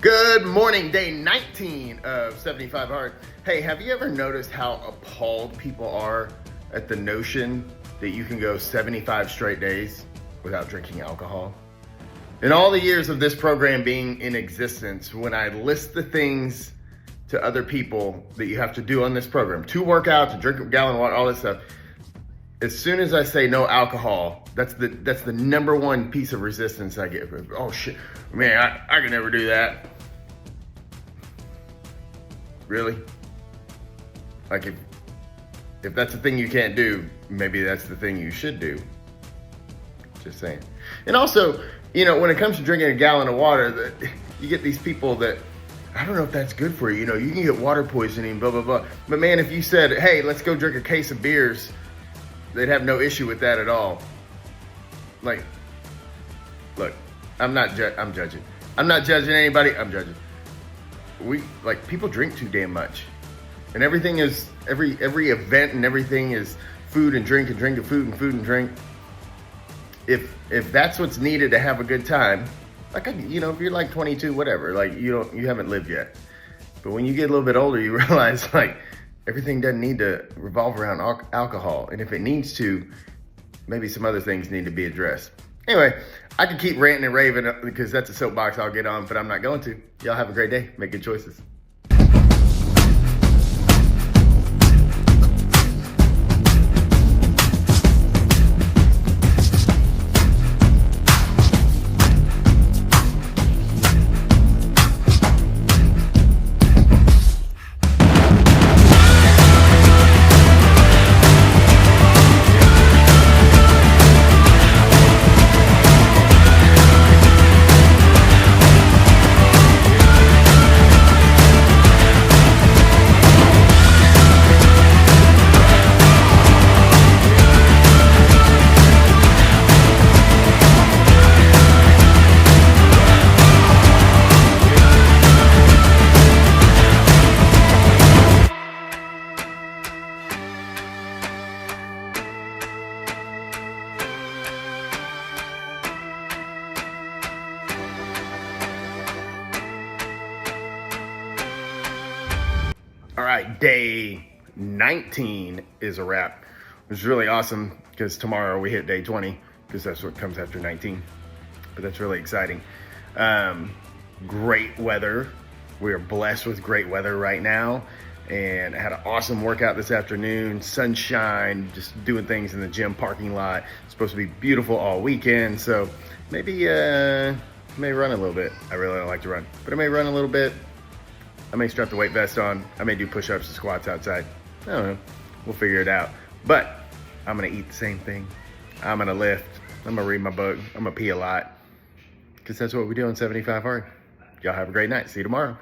Good morning, day 19 of 75 Hard. Hey, have you ever noticed how appalled people are at the notion that you can go 75 straight days without drinking alcohol? In all the years of this program being in existence, when I list the things to other people that you have to do on this program, to work out, to drink a gallon of water, all this stuff, as soon as I say no alcohol, that's the number one piece of resistance I get. Oh shit, man, I can never do that. Really? Like if that's the thing you can't do, maybe that's the thing you should do. Just saying. And also, you know, when it comes to drinking a gallon of water, you get these people that, I don't know if that's good for you. You know, you can get water poisoning, blah, blah, blah. But man, if you said, hey, let's go drink a case of beers, they'd have no issue with that at all. Like, look, I'm judging. I'm not judging anybody, I'm judging. People drink too damn much. And everything is, every event and everything is food and drink and drink and food and drink. If that's what's needed to have a good time, like, you know, if you're like 22, whatever, like you haven't lived yet. But when you get a little bit older, you realize like everything doesn't need to revolve around alcohol. And if it needs to, maybe some other things need to be addressed. Anyway, I could keep ranting and raving because that's a soapbox I'll get on, but I'm not going to. Y'all have a great day. Make good choices. All right, day 19 is a wrap. Which is really awesome because tomorrow we hit day 20 because that's what comes after 19. But that's really exciting. Great weather. We are blessed with great weather right now. And I had an awesome workout this afternoon. Sunshine, just doing things in the gym parking lot. It's supposed to be beautiful all weekend. So maybe I may run a little bit. I really don't like to run, but I may run a little bit. I may strap the weight vest on. I may do push-ups and squats outside. I don't know. We'll figure it out. But I'm going to eat the same thing. I'm going to lift. I'm going to read my book. I'm going to pee a lot. Because that's what we do on 75 Hard. Y'all have a great night. See you tomorrow.